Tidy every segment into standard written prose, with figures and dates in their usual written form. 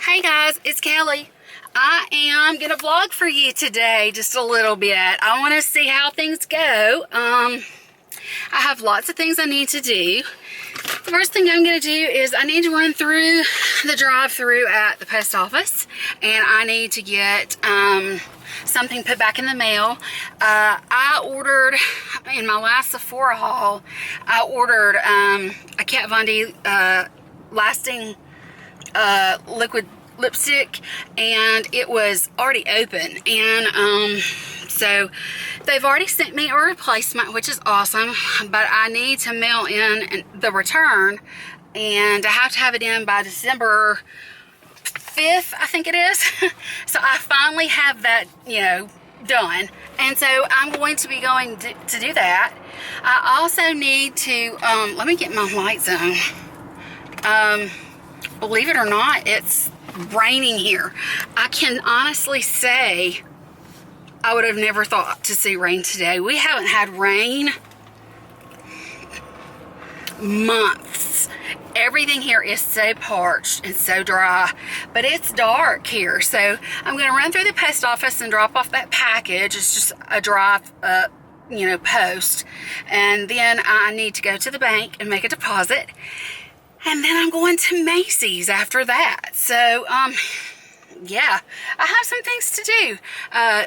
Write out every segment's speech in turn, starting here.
Hey guys, it's Kelly. I am gonna vlog for you today just a little bit. I want to see how things go. I have lots of things I need to do. The first thing I'm gonna do is I need to run through the drive-through at the post office, and I need to get something put back in the mail. I ordered in my last Sephora haul. I ordered a Kat Von D lasting liquid lipstick, and it was already open, and so they've already sent me a replacement, which is awesome, but I need to mail in the return, and I have to have it in by December 5th, I think it is. So I finally have that, done, and so I'm going to be going to do that. I also need to let me get my lights on. Believe it or not, it's raining here. I can honestly say I would have never thought to see rain today. We haven't had rain months. Everything here is so parched and so dry, but it's dark here. So I'm going to run through the post office and drop off that package. It's just a drive up, post. And then I need to go to the bank and make a deposit. And then I'm going to Macy's after that. So, yeah, I have some things to do.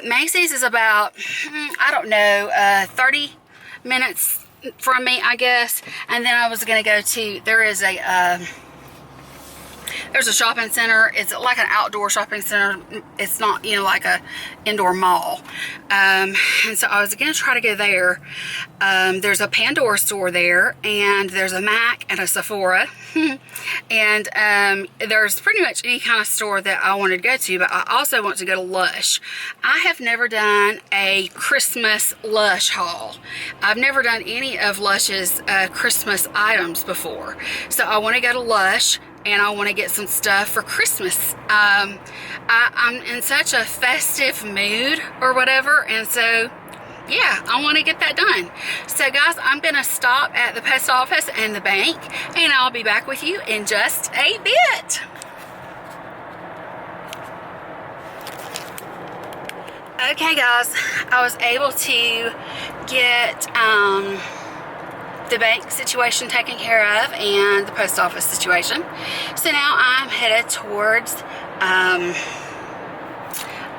Macy's is about, 30 minutes from me, I guess. And then I was going to go to, there's a shopping center. It's like an outdoor shopping center. It's not, like a indoor mall. And so I was going to try to go there. There's a Pandora store there, and there's a Mac and a Sephora. And there's pretty much any kind of store that I wanted to go to, but I also want to go to Lush. I have never done a Christmas Lush haul. I've never done any of Lush's Christmas items before. So I want to go to Lush, and I want to get some stuff for Christmas. I'm in such a festive mood or whatever, and so yeah, I want to get that done. So guys, I'm going to stop at the post office and the bank, and I'll be back with you in just a bit. Okay guys, I was able to get the bank situation taken care of and the post office situation. So now I'm headed towards,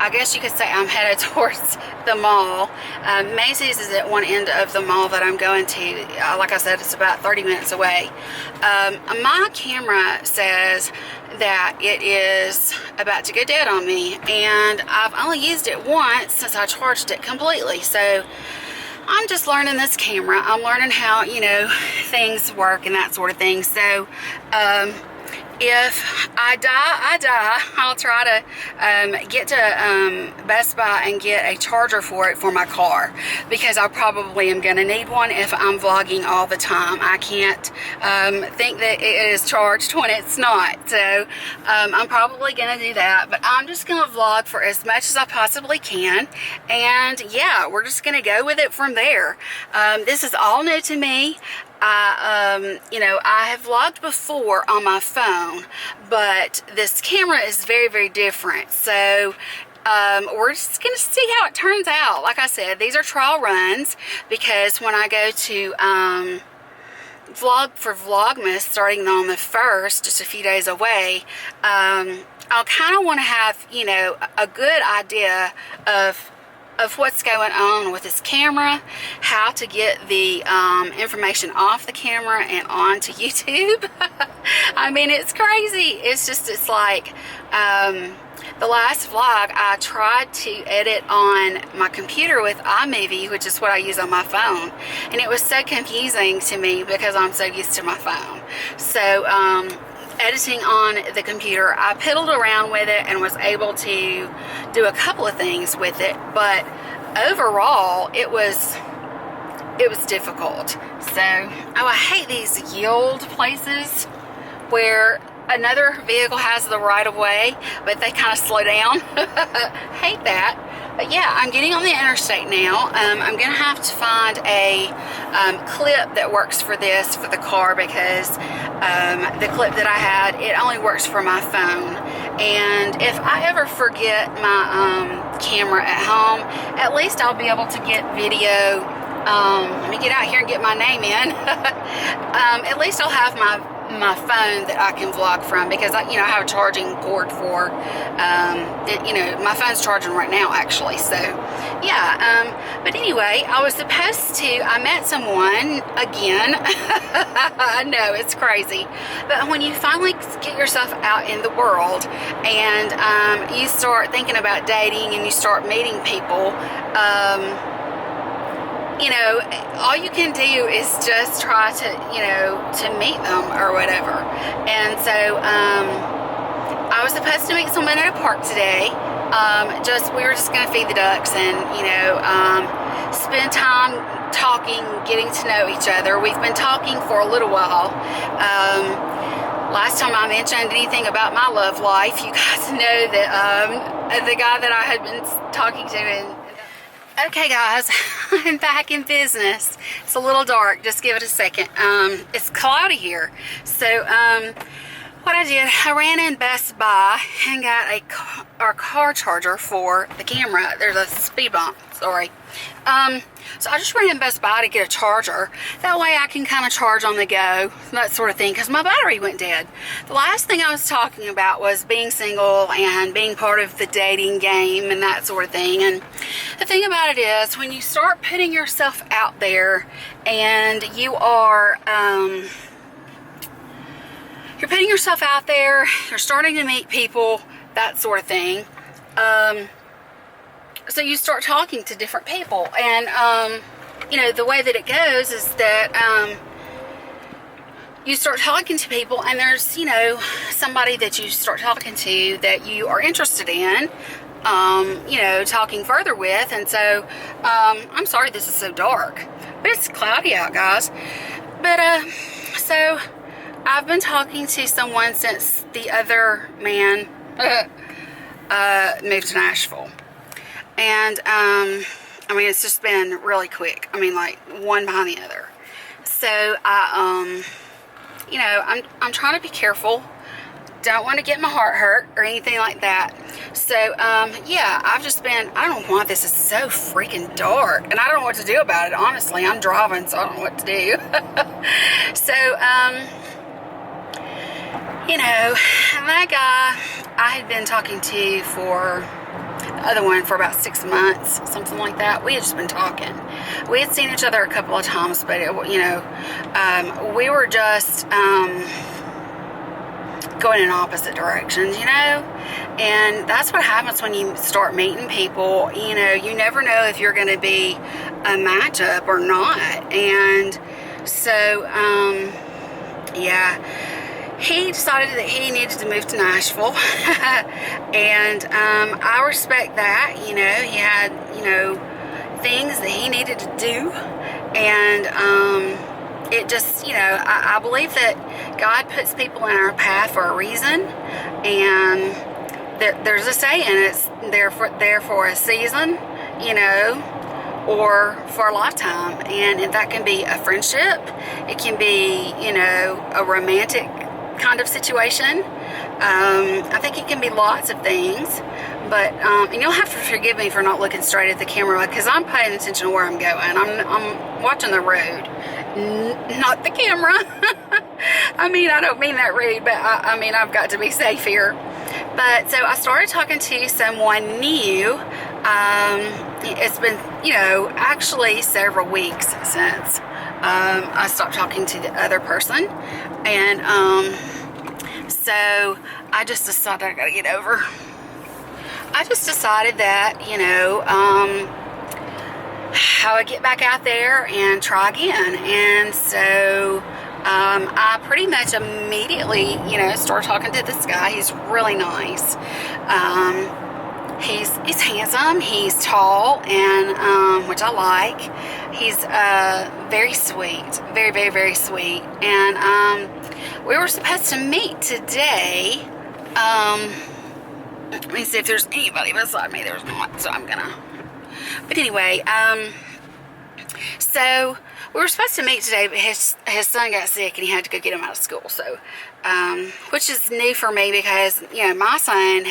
I guess you could say I'm headed towards the mall. Macy's is at one end of the mall that I'm going to. Like I said, it's about 30 minutes away. My camera says that it is about to go dead on me, and I've only used it once since I charged it completely. So I'm just learning this camera. I'm learning how, things work and that sort of thing. So, if I die. I'll try to get to Best Buy and get a charger for it for my car, because I probably am going to need one if I'm vlogging all the time. I can't think that it is charged when it's not. So I'm probably going to do that, but I'm just going to vlog for as much as I possibly can, and yeah, we're just going to go with it from there. This is all new to me. I have vlogged before on my phone, but this camera is very, very different. So, we're just going to see how it turns out. Like I said, these are trial runs, because when I go to, vlog for Vlogmas starting on the 1st, just a few days away, I'll kind of want to have, a good idea of what's going on with this camera, how to get the information off the camera and onto YouTube. I mean, it's crazy. It's like the last vlog I tried to edit on my computer with iMovie, which is what I use on my phone, and it was so confusing to me because I'm so used to my phone. So editing on the computer, I piddled around with it and was able to do a couple of things with it, but overall it was difficult. So, I hate these yield places where another vehicle has the right of way, but they kind of slow down. Hate that. But yeah, I'm getting on the interstate now. I'm gonna have to find a clip that works for this, for the car, because the clip that I had, it only works for my phone. And if I ever forget my camera at home, at least I'll be able to get video. Let me get out here and get my name in. At least I'll have my phone that I can vlog from, because I have a charging cord for my phone's charging right now, actually. So yeah, but anyway, I met someone again. I know, it's crazy, but when you finally get yourself out in the world and you start thinking about dating and you start meeting people, all you can do is just try to meet them or whatever. And so I was supposed to meet someone at a park today. We were just going to feed the ducks and spend time talking, getting to know each other. We've been talking for a little while. Last time I mentioned anything about my love life, you guys know that the guy that I had been talking to. Okay guys, I'm back in business. It's a little dark, just give it a second. It's cloudy here. So what I did, I ran in Best Buy and got our car charger for the camera. There's a speed bump, sorry. So I just ran in Best Buy to get a charger. That way I can kind of charge on the go, that sort of thing, because my battery went dead. The last thing I was talking about was being single and being part of the dating game and that sort of thing. And the thing about it is, when you start putting yourself out there and you're putting yourself out there, you're starting to meet people, that sort of thing. So you start talking to different people, and the way that it goes is that you start talking to people, and there's somebody that you start talking to that you are interested in, talking further with. And so I'm sorry this is so dark, but it's cloudy out, guys. But so I've been talking to someone since the other man moved to Nashville. And, it's just been really quick. Like one behind the other. So, I'm trying to be careful. Don't want to get my heart hurt or anything like that. So, yeah, I don't know why this is so freaking dark. And I don't know what to do about it, honestly. I'm driving, so I don't know what to do. So, that guy I had been talking to for other one for about 6 months, something like that. We had just been talking. We had seen each other a couple of times, but we were just going in opposite directions, and that's what happens when you start meeting people. You never know if you're going to be a matchup or not. And so yeah, he decided that he needed to move to Nashville. And I respect that. He had things that he needed to do, and it just I believe that God puts people in our path for a reason, and there's a saying, it's there for a season, or for a lifetime. And that can be a friendship, it can be a romantic kind of situation. I think it can be lots of things, but and you'll have to forgive me for not looking straight at the camera, because I'm paying attention to where I'm going. I'm watching the road, not the camera. I don't mean that rude, but I've got to be safe here. But so I started talking to someone new. It's been actually several weeks since I stopped talking to the other person, and so I just decided I gotta get over. I just decided that I would get back out there and try again. And so I pretty much immediately started talking to this guy. He's really nice. He's handsome, he's tall, and which I like. He's very sweet, very, very, very sweet. And we were supposed to meet today. Let me see if there's anybody beside me. There's not, so I'm gonna But anyway, so we were supposed to meet today, but his son got sick and he had to go get him out of school. So, which is new for me because, you know, my son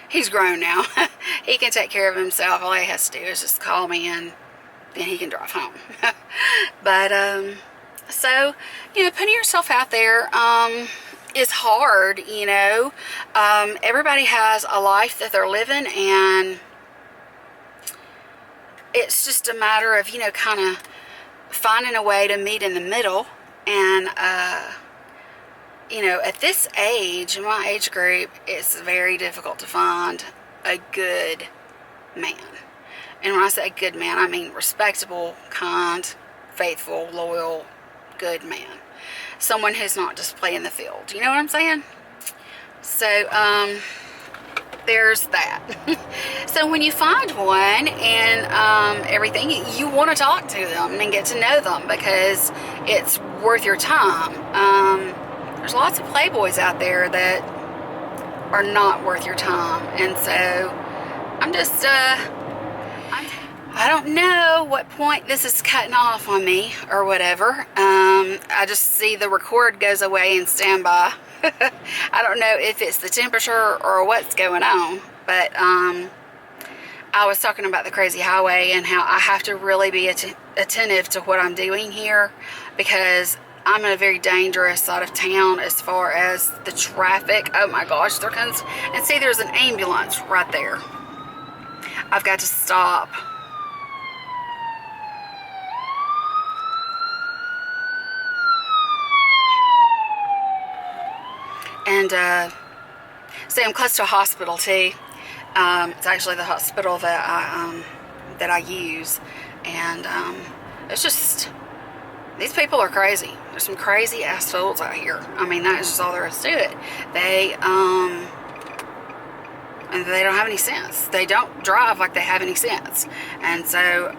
he's grown now. He can take care of himself. All he has to do is just call me and then he can drive home. But, so, you know, putting yourself out there, is hard, you know. Everybody has a life that they're living, and it's just a matter of, you know, kind of finding a way to meet in the middle. And you know, at this age, in my age group, it's very difficult to find a good man. And when I say good man, I mean respectable, kind, faithful, loyal, good man. Someone who's not just playing the field. You know what I'm saying? So, there's that. So when you find one and everything, you want to talk to them and get to know them because it's worth your time. There's lots of playboys out there that are not worth your time. And so I'm just, I don't know what point this is cutting off on me or whatever. I just see the record goes away and standby. I don't know if it's the temperature or what's going on, but I was talking about the crazy highway and how I have to really be attentive to what I'm doing here because I'm in a very dangerous side of town as far as the traffic. Oh my gosh, there comes, and see, there's an ambulance right there. I've got to stop. And see, I'm close to a hospital too. It's actually the hospital that I use, and it's just, these people are crazy. There's some crazy ass fools out here. I mean, that is just all there is to it. And they don't have any sense. They don't drive like they have any sense. And so,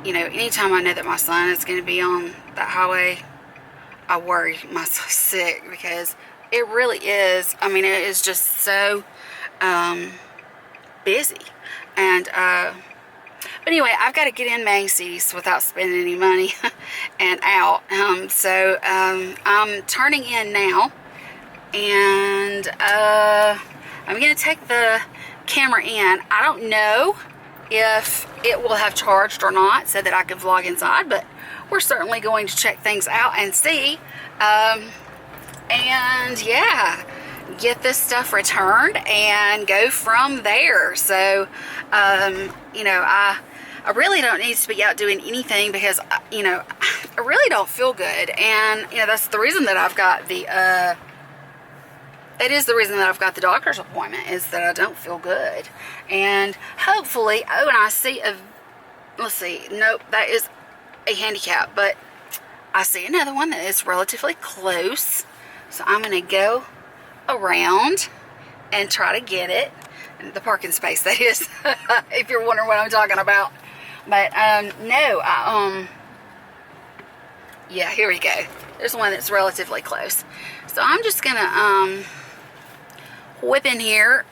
you know, anytime I know that my son is going to be on that highway, I worry myself sick because it really is. I mean, it is just so busy. And but anyway, I've got to get in Macy's without spending any money and out. So I'm turning in now, and I'm going to take the camera in. I don't know if it will have charged or not so that I can vlog inside, but we're certainly going to check things out and see. And yeah, get this stuff returned and go from there. So, you know, I really don't need to be out doing anything because, you know, I really don't feel good. And, you know, that's the reason that I've got the, it is the reason that I've got the doctor's appointment, is that I don't feel good. And hopefully, oh, and I see let's see, nope, that is a handicap, but I see another one that is relatively close. So I'm going to go around and try to get it. The parking space, that is, if you're wondering what I'm talking about. But, no, yeah, here we go. There's one that's relatively close. So I'm just going to, whip in here.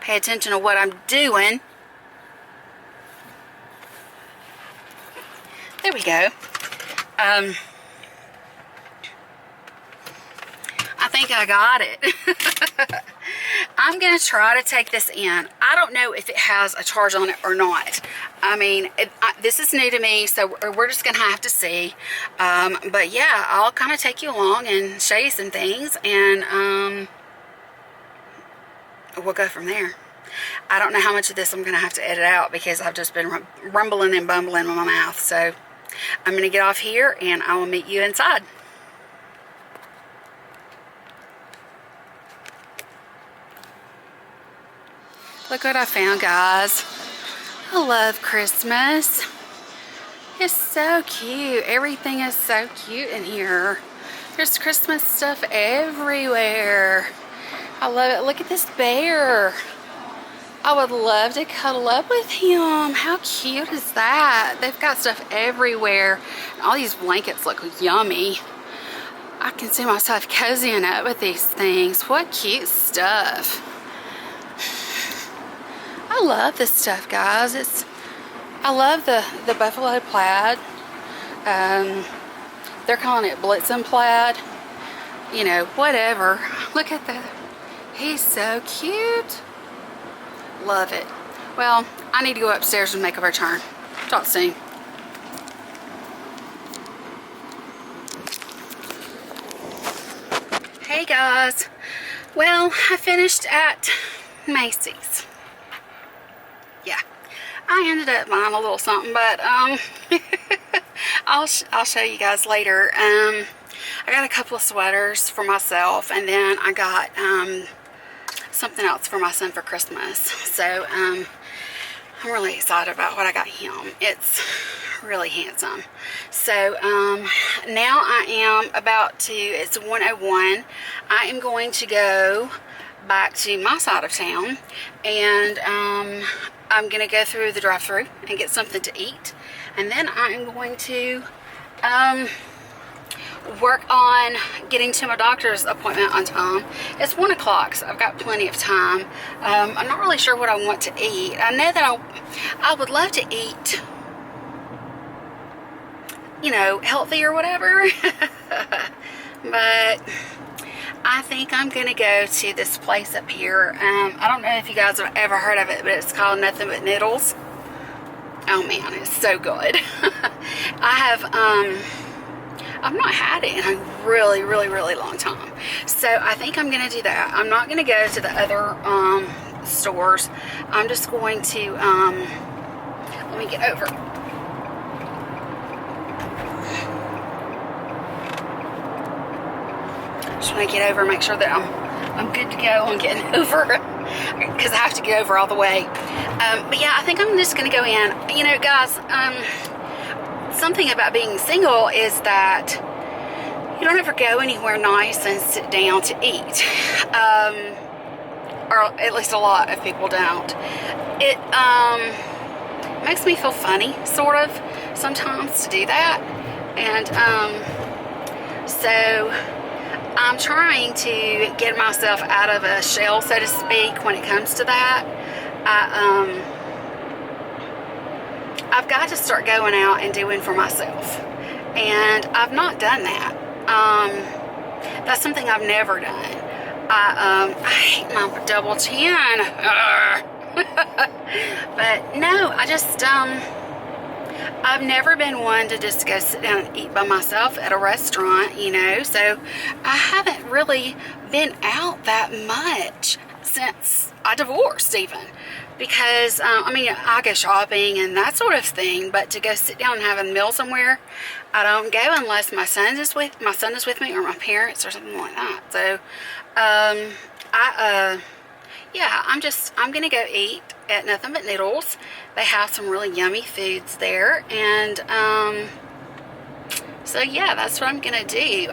Pay attention to what I'm doing. There we go. I think I got it. I'm going to try to take this in. I don't know if it has a charge on it or not. I mean, this is new to me, so we're just going to have to see. But yeah, I'll kind of take you along and show you some things, and we'll go from there. I don't know how much of this I'm going to have to edit out because I've just been rumbling and bumbling with my mouth. So I'm going to get off here and I will meet you inside. Look what I found, guys. I love Christmas. It's so cute. Everything is so cute in here. There's Christmas stuff everywhere. I love it. Look at this bear. I would love to cuddle up with him. How cute is that? They've got stuff everywhere. All these blankets look yummy. I can see myself cozying up with these things. What cute stuff. I love this stuff, guys. I love the buffalo plaid. They're calling it Blitzen plaid. You know, whatever. Look at that. He's so cute. Love it. Well, I need to go upstairs and make a return. Talk soon. Hey guys. Well, I finished at Macy's. Yeah. I ended up buying a little something, but I'll show you guys later. I got a couple of sweaters for myself, and then I got something else for my son for Christmas. So I'm really excited about what I got him. It's really handsome. So now I am about to, it's 1:01. I am going to go back to my side of town, and I'm gonna go through the drive-thru and get something to eat, and then I am going to work on getting to my doctor's appointment on time. It's 1 o'clock, so I've got plenty of time. I'm not really sure what I want to eat. I know that I would love to eat, you know, healthy or whatever, but I think I'm gonna go to this place up here. I don't know if you guys have ever heard of it, but it's called Nothing But Noodles. Oh man, it's so good. I've not had it in a really, really, really long time. So I think I'm gonna do that. I'm not gonna go to the other stores. I'm just going to, let me get over. Just want to get over and make sure that I'm good to go on getting over, because I have to get over all the way. But yeah, I think I'm just going to go in. You know, guys, something about being single is that you don't ever go anywhere nice and sit down to eat. Or at least a lot of people don't. It makes me feel funny, sort of, sometimes to do that. And so I'm trying to get myself out of a shell, so to speak, when it comes to that. I've got to start going out and doing for myself, and I've not done that. That's something I've never done. I hate my double chin. But no, I just I've never been one to just go sit down and eat by myself at a restaurant, you know, so I haven't really been out that much since I divorced, even, because I mean, I go shopping and that sort of thing, but to go sit down and have a meal somewhere, I don't go unless my son is with me, or my parents, or something like that. So yeah, I'm gonna go eat at Nothing But Noodles. They have some really yummy foods there, and so yeah, that's what I'm gonna do.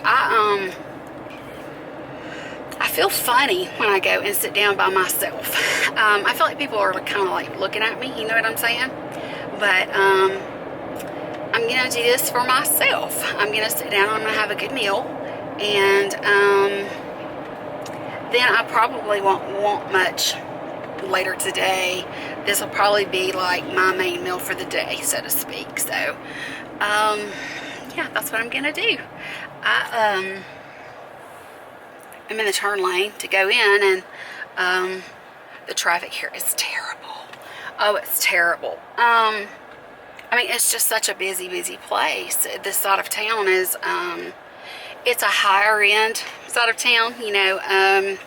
I feel funny when I go and sit down by myself. I feel like people are kind of like looking at me, you know what I'm saying? But I'm gonna do this for myself. I'm gonna sit down, I'm gonna have a good meal, and then I probably won't want much later today. This will probably be like my main meal for the day, so to speak. So yeah, that's what I'm gonna do. I'm in the turn lane to go in, and the traffic here is terrible. Oh, it's terrible. I mean, it's just such a busy place. This side of town is it's a higher end side of town, you know.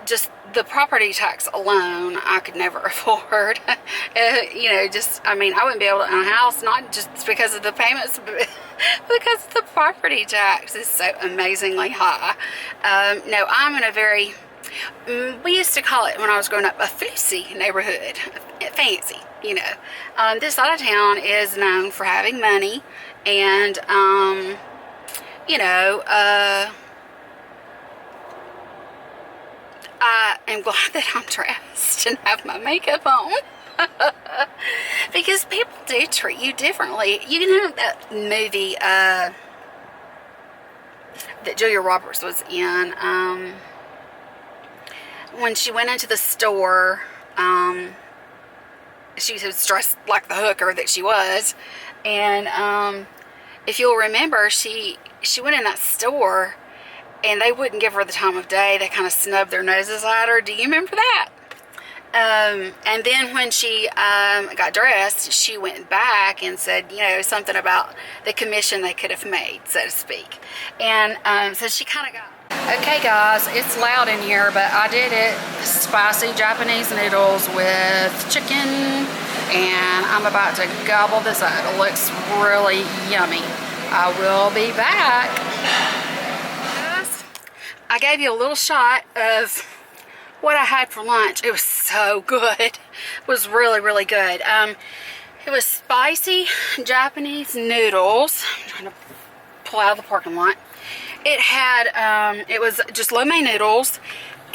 Just the property tax alone, I could never afford. You know, just, I mean, I wouldn't be able to own a house, not just because of the payments, but because the property tax is so amazingly high. No, I'm in a very, we used to call it, when I was growing up, a fancy neighborhood. Fancy, you know. This side of town is known for having money, and you know, I am glad that I'm dressed and have my makeup on. Because people do treat you differently. You know that movie, that Julia Roberts was in. When she went into the store, she was dressed like the hooker that she was. And if you'll remember, she went in that store and they wouldn't give her the time of day. They kind of snubbed their noses at her. Do you remember that? And then when she got dressed, she went back and said, you know, something about the commission they could have made, so to speak. And so she kind of got... Okay guys, it's loud in here, but I did it. Spicy Japanese noodles with chicken, and I'm about to gobble this up. It looks really yummy. I will be back. Guys, I gave you a little shot of what I had for lunch. It was so good. It was really, really good. It was spicy Japanese noodles. I'm trying to pull out of the parking lot. It had, it was just lo mein noodles,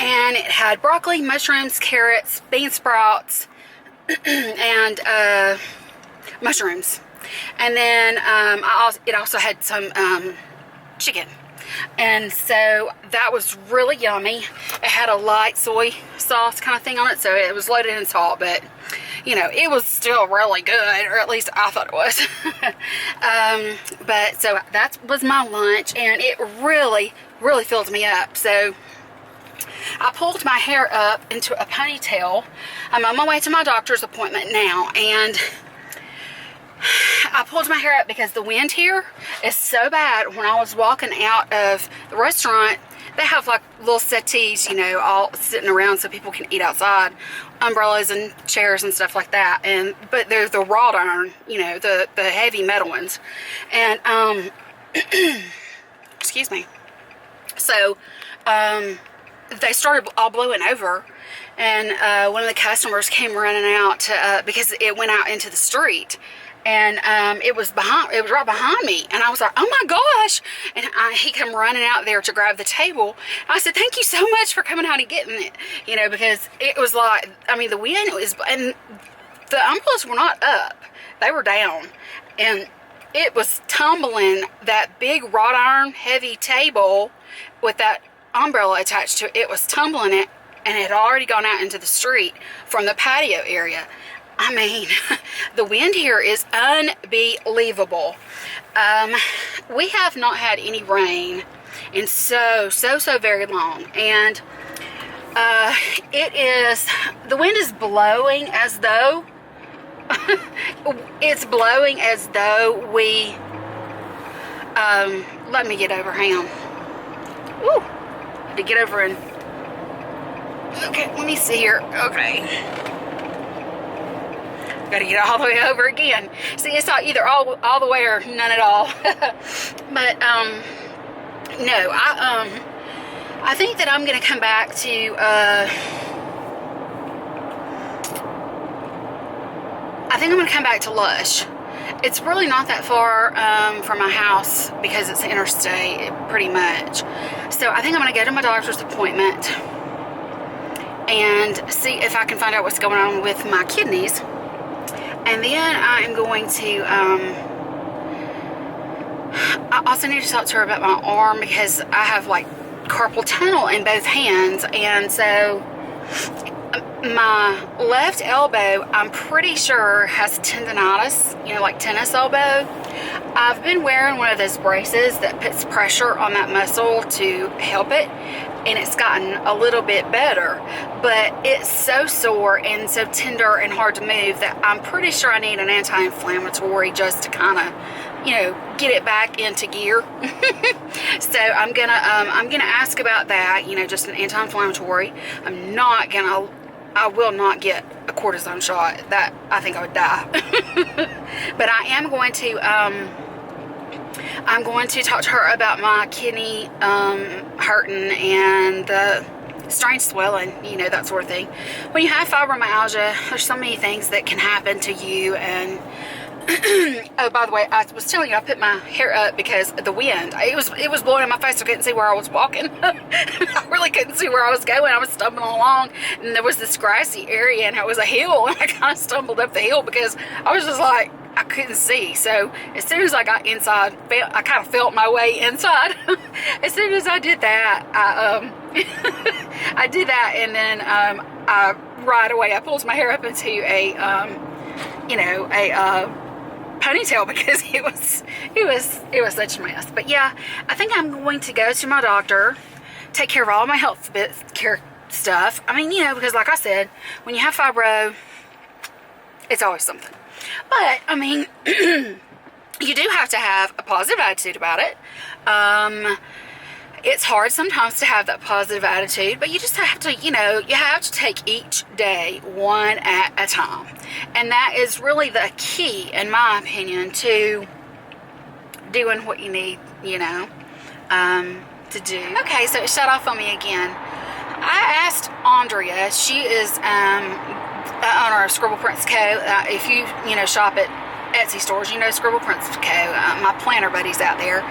and it had broccoli, mushrooms, carrots, bean sprouts, and mushrooms. And then it also had some chicken. And so that was really yummy. It had a light soy sauce kind of thing on it, so it was loaded in salt, but you know, it was still really good, or at least I thought it was. But so that was my lunch, and it really, really filled me up. So I pulled my hair up into a ponytail. I'm on my way to my doctor's appointment now, and I pulled my hair up because the wind here is so bad. When I was walking out of the restaurant, they have like little settees, you know, all sitting around so people can eat outside, umbrellas and chairs and stuff like that. But they're the wrought iron, you know, the heavy metal ones. And excuse me. So they started all blowing over, and one of the customers came running out because it went out into the street. And it was right behind me, and I was like, oh my gosh. And he came running out there to grab the table. I said, thank you so much for coming out and getting it, you know, because it was like, I mean, the wind was, and the umbrellas were not up, they were down, and it was tumbling that big wrought iron heavy table with that umbrella attached to it. It was tumbling it, and it had already gone out into the street from the patio area. I mean, the wind here is unbelievable. We have not had any rain in so very long. And the wind is blowing as though, it's blowing as though we, let me get over, hang on. Woo, to get over and, okay, let me see here, okay. Got to get all the way over again. See, it's not either all the way or none at all. But no, I think that I'm gonna come back to I think I'm gonna come back to Lush. It's really not that far from my house because it's interstate pretty much. So I think I'm gonna go to my doctor's appointment and see if I can find out what's going on with my kidneys. And then I'm going to, I also need to talk to her about my arm because I have like carpal tunnel in both hands. And so my left elbow, I'm pretty sure has tendonitis, you know, like tennis elbow. I've been wearing one of those braces that puts pressure on that muscle to help it, and it's gotten a little bit better, but it's so sore and so tender and hard to move that I'm pretty sure I need an anti-inflammatory just to kind of, you know, get it back into gear. So I'm gonna ask about that, you know, just an anti-inflammatory. I will not get a cortisone shot. That, I think I would die. But I am going to, I'm going to talk to her about my kidney hurting and the strange swelling, you know, that sort of thing. When you have fibromyalgia, there's so many things that can happen to you. And oh, by the way, I was telling you I put my hair up because of the wind. It was blowing in my face. I couldn't see where I was walking. I really couldn't see where I was going. I was stumbling along, and there was this grassy area, and it was a hill, and I kind of stumbled up the hill because I was just like, I couldn't see. So as soon as I got inside, I kind of felt my way inside. As soon as I did that, I did that, and then right away I pulled my hair up into a ponytail because it was such a mess. But yeah, I think I'm going to go to my doctor, take care of all my health care stuff. I mean, because like I said, when you have fibro, it's always something. But I mean, you do have to have a positive attitude about it. It's hard sometimes to have that positive attitude, but you just have to, you have to take each day one at a time. And that is really the key, in my opinion, to doing what you need, to do. Okay, so it shut off on me again. I asked Andrea, she is the owner of Scribble Prints Co. If you, shop at Etsy stores, Scribble Prints Co. My planner buddies out there.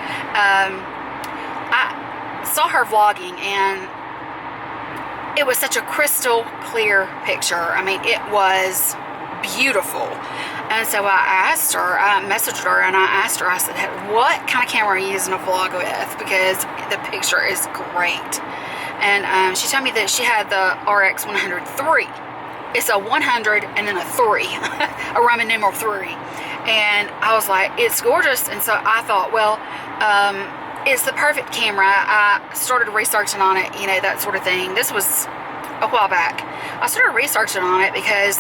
I saw her vlogging, and it was such a crystal clear picture. I mean, it was beautiful. And so I messaged her, and I asked her, I said, hey, what kind of camera are you using to vlog with? Because the picture is great. And she told me that she had the RX 103. It's a 100 and then a 3, a Roman numeral 3. And I was like, it's gorgeous. And so I thought, well, it's the perfect camera. I started researching on it, that sort of thing. This was a while back. I started researching on it because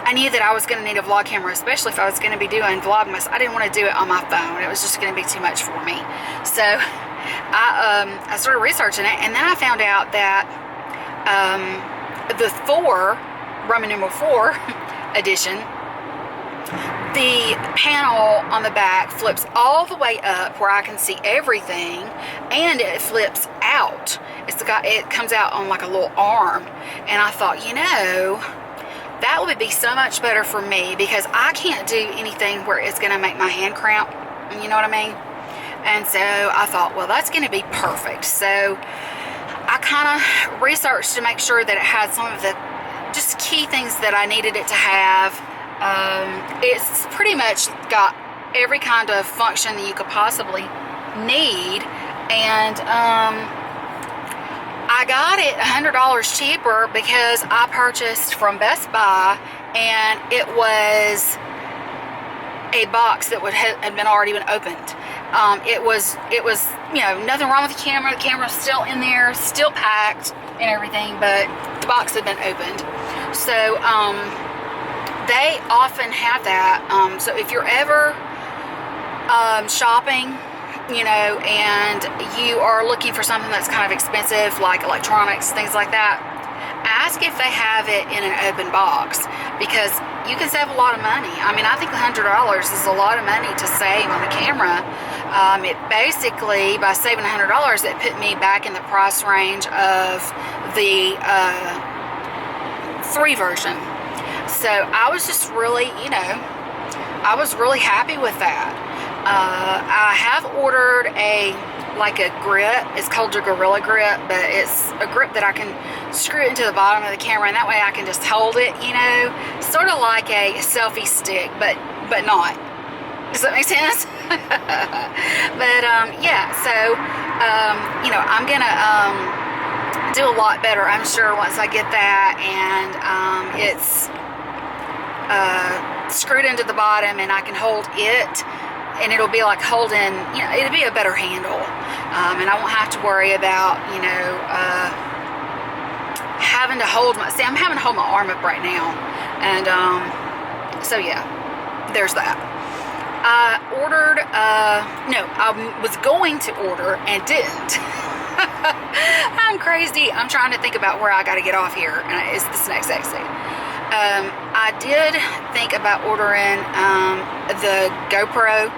I knew that I was going to need a vlog camera, especially if I was going to be doing Vlogmas. I didn't want to do it on my phone. It was just going to be too much for me. So I started researching it, and then I found out that the 4, Roman numeral 4 edition, the panel on the back flips all the way up where I can see everything, and it flips out. It comes out on like a little arm, and I thought, that would be so much better for me because I can't do anything where it's going to make my hand cramp. You know what I mean? And so I thought, well, that's going to be perfect. So I kind of researched to make sure that it had some of the just key things that I needed it to have. It's pretty much got every kind of function that you could possibly need, and I got it $100 cheaper because I purchased from Best Buy, and it was a box that had already been opened. It was nothing wrong with the camera. The camera's still in there, still packed and everything, but the box had been opened. So they often have that. So if you're ever shopping, and you are looking for something that's kind of expensive, like electronics, things like that, ask if they have it in an open box, because you can save a lot of money. I mean, I think $100 is a lot of money to save on the camera. It basically, by saving $100, it put me back in the price range of the 3 version. So I was just really, I was really happy with that. I have ordered a grip. It's called a Gorilla Grip, but it's a grip that I can screw into the bottom of the camera, and that way I can just hold it, sort of like a selfie stick, but not. Does that make sense? But yeah, so I'm gonna do a lot better, I'm sure, once I get that, and it's screwed into the bottom, and I can hold it, and it'll be like holding, it'll be a better handle, and I won't have to worry about, having to hold I'm having to hold my arm up right now, and so yeah, there's that. I ordered, no, I was going to order and didn't. I'm crazy. I'm trying to think about where I got to get off here, and it's this next exit. I did think about ordering the GoPro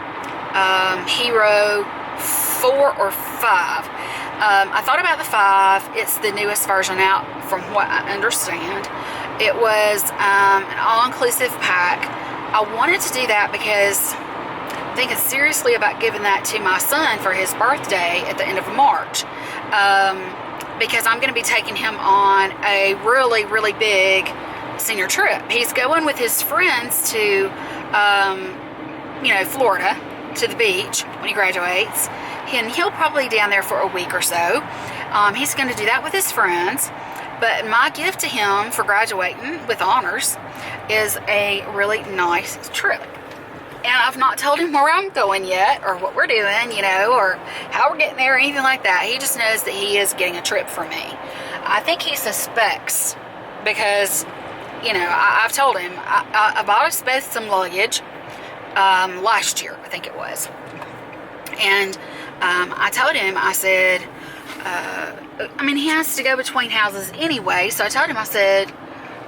Hero 4 or 5. I thought about the 5. It's the newest version out, from what I understand. It was an all-inclusive pack. I wanted to do that because I'm thinking seriously about giving that to my son for his birthday at the end of March. Because I'm going to be taking him on a really, really big senior trip. He's going with his friends to you know, Florida, to the beach when he graduates. And he'll probably be down there for a week or so. He's going to do that with his friends. But my gift to him for graduating with honors is a really nice trip. And I've not told him where I'm going yet, or what we're doing, you know, or how we're getting there, or anything like that. He just knows that he is getting a trip for me. I think he suspects because, you know, I've told him, I bought us both some luggage last year, I think it was. And I told him, I said, I mean, he has to go between houses anyway, so I told him, I said,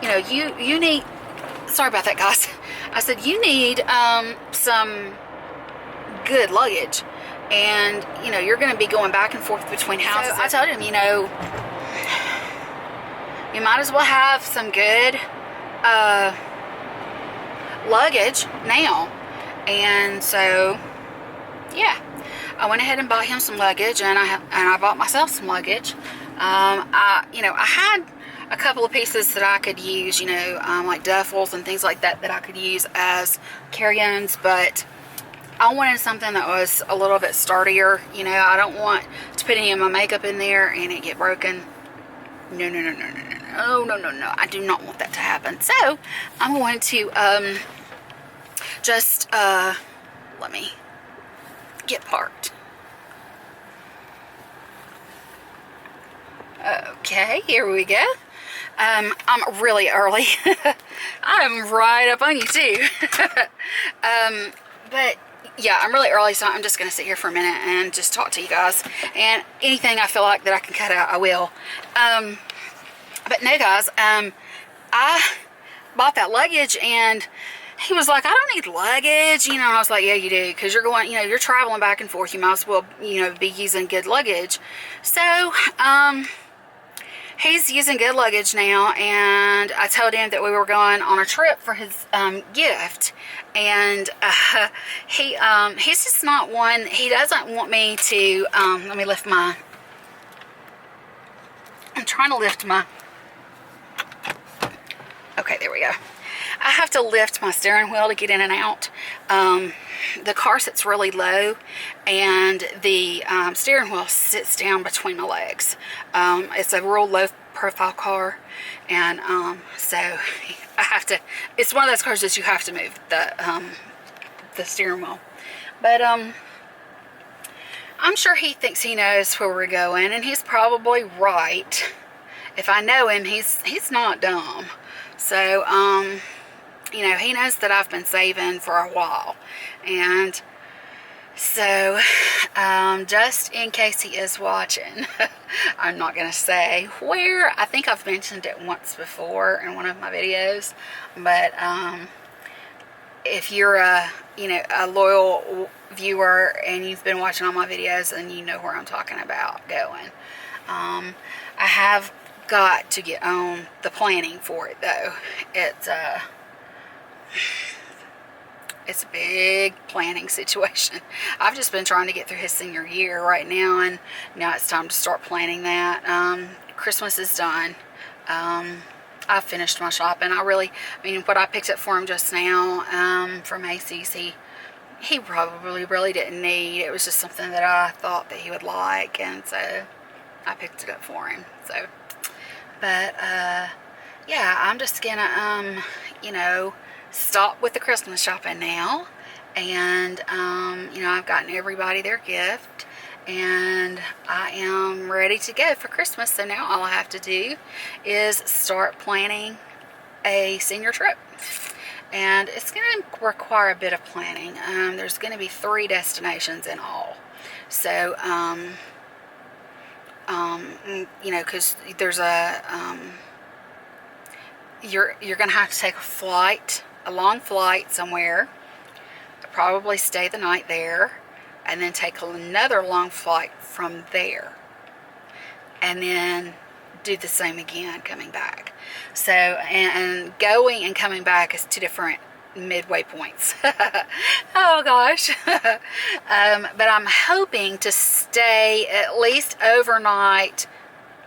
you know, you need, sorry about that, guys. I said, you need some good luggage, and, you know, you're going to be going back and forth between houses. So I told him, you know, you might as well have some good luggage now. And so, yeah, I went ahead and bought him some luggage, and I bought myself some luggage. You know, I had a couple of pieces that I could use, you know, like duffels and things like that I could use as carry-ons, but I wanted something that was a little bit sturdier. You know, I don't want to put any of my makeup in there and it get broken. No. I do not want that to happen. So I'm going to just let me get parked. Okay, here we go. I'm really early. I'm right up on you too. But yeah, I'm really early, so I'm just going to sit here for a minute and just talk to you guys. And anything I feel like that I can cut out, I will. But no, guys, I bought that luggage, and he was like, I don't need luggage. You know, I was like, yeah, you do, because you're going, you know, you're traveling back and forth. You might as well, you know, be using good luggage. So, he's using good luggage now, and I told him that we were going on a trip for his gift, and he's just not one. He doesn't want me to. Let me lift my. I'm trying to lift my. Okay, there we go. I have to lift my steering wheel to get in and out. The car sits really low, and the steering wheel sits down between my legs. It's a real low profile car, and so I have to, it's one of those cars that you have to move the steering wheel. But I'm sure he thinks he knows where we're going, and he's probably right. If I know him, he's not dumb. So you know, he knows that I've been saving for a while, and so just in case he is watching, I'm not gonna say where. I think I've mentioned it once before in one of my videos, but if you're a loyal viewer and you've been watching all my videos, and you know where I'm talking about going. I have got to get on the planning for it, though. It's a big planning situation. I've just been trying to get through his senior year right now, and now it's time to start planning that. Christmas is done. I finished my shopping. I mean, what I picked up for him just now from Macy's, he probably really didn't need. It was just something that I thought that he would like, and so I picked it up for him. So, but yeah, I'm just gonna you know, stop with the Christmas shopping now, and you know, I've gotten everybody their gift, and I am ready to go for Christmas. So now all I have to do is start planning a senior trip, and it's going to require a bit of planning. There's going to be 3 destinations in all, so you know, because there's a you're going to have to take a long flight somewhere, probably stay the night there, and then take another long flight from there, and then do the same again coming back. So, and going and coming back is 2 different midway points. Oh gosh. But I'm hoping to stay at least overnight,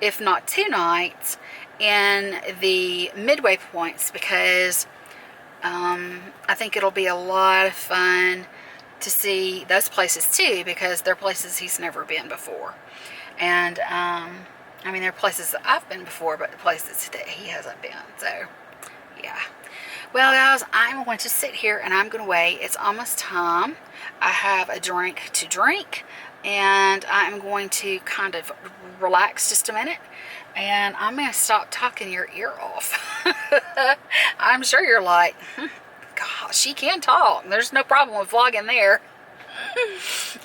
if not 2 nights, in the midway points, because I think it'll be a lot of fun to see those places too, because they're places he's never been before. And I mean, they're places that I've been before, but the places that he hasn't been. So yeah. Well guys, I'm going to sit here and I'm going to wait. It's almost time. I have a drink to drink, and I'm going to kind of relax just a minute, and I'm going to stop talking your ear off. I'm sure you're like, gosh, she can talk. There's no problem with vlogging there.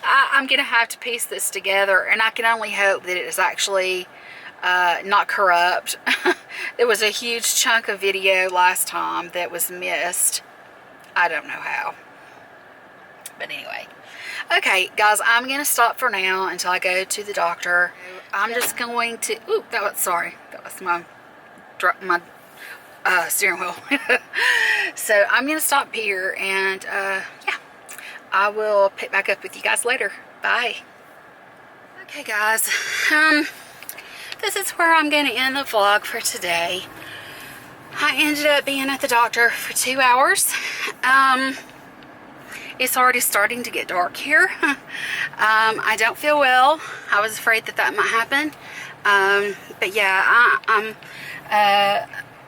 I'm going to have to piece this together, and I can only hope that it is actually not corrupt. There was a huge chunk of video last time that was missed. I don't know how. But anyway. Okay, guys, I'm going to stop for now until I go to the doctor. I'm just going to... Ooh, sorry. That was my steering wheel. So I'm going to stop here, and yeah, I will pick back up with you guys later. Bye. Okay, guys. This is where I'm going to end the vlog for today. I ended up being at the doctor for 2 hours. It's already starting to get dark here. I don't feel well. I was afraid that that might happen. But yeah, I'm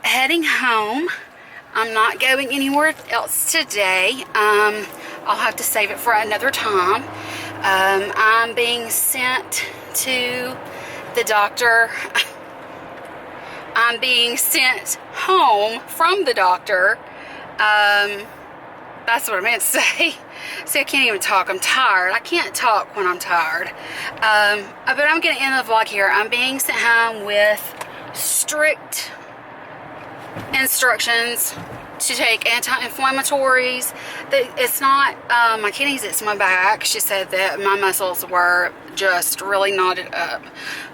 heading home. I'm not going anywhere else today. I'll have to save it for another time. I'm being sent to the doctor. I'm being sent home from the doctor. That's what I meant to say. See, I can't even talk. I'm tired. I can't talk when I'm tired. But I'm going to end the vlog here. I'm being sent home with strict instructions to take anti-inflammatories. It's not my kidneys, it's my back. She said that my muscles were just really knotted up.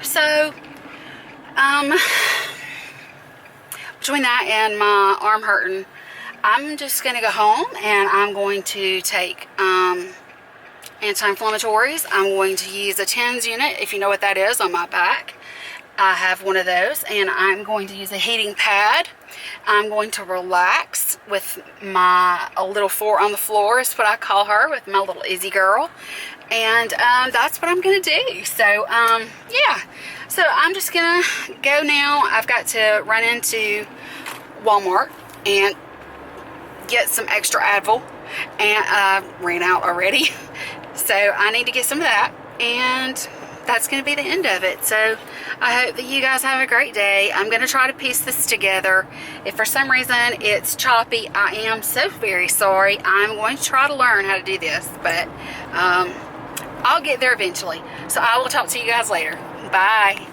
So, between that and my arm hurting, I'm just going to go home, and I'm going to take anti-inflammatories. I'm going to use a TENS unit, if you know what that is, on my back. I have one of those, and I'm going to use a heating pad. I'm going to relax with my little four on the floor, is what I call her, with my little Izzy girl. And that's what I'm going to do. So, yeah. So I'm just going to go now. I've got to run into Walmart and get some extra Advil, and I ran out already. So I need to get some of that, and that's going to be the end of it. So I hope that you guys have a great day. I'm going to try to piece this together. If for some reason it's choppy, I am so very sorry. I'm going to try to learn how to do this, but I'll get there eventually. So I will talk to you guys later. Bye.